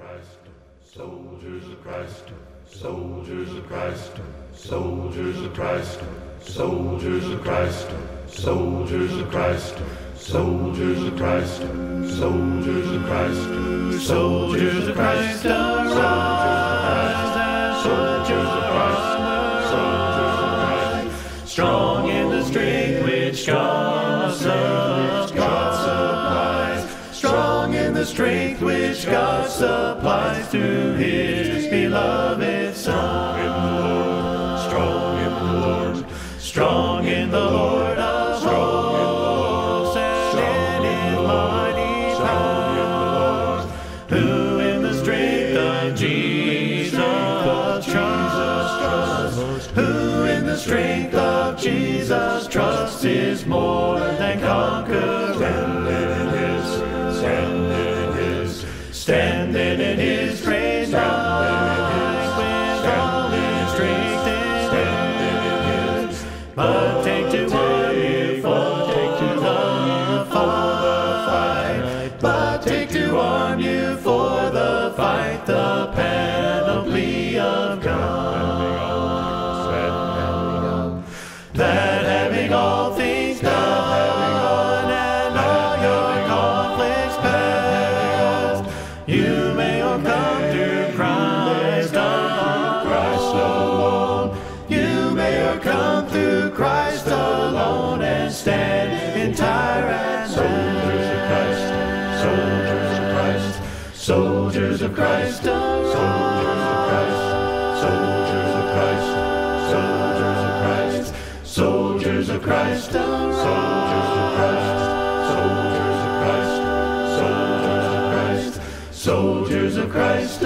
Christ, soldiers of Christ, soldiers of Christ, soldiers of Christ, soldiers of Christ, soldiers of Christ, soldiers of Christ, soldiers of Christ, soldiers of Christ, arise, soldiers of Christ, soldiers of Christ, strong in the strength which God supplies, strong in the strength which God supplies through His beloved Son. Strong in the Lord, strong in the Lord of hosts, and in His mighty power, who in the strength of Jesus trusts, who in the strength of Jesus trusts is more than conqueror. Standing in His praise, with all His strength in His. But take to arm you for the fight. But take to arm you for the fight, the panoply of God. That having all things done and all your conflicts past, you may overcome through Christ alone. You may overcome through Christ alone and stand entire and soldiers of Christ, soldiers of Christ, soldiers of Christ, soldiers of Christ, soldiers of Christ, soldiers of Christ, soldiers of Christ, soldiers of Christ, soldiers of Christ, soldiers of Christ, soldiers of Christ.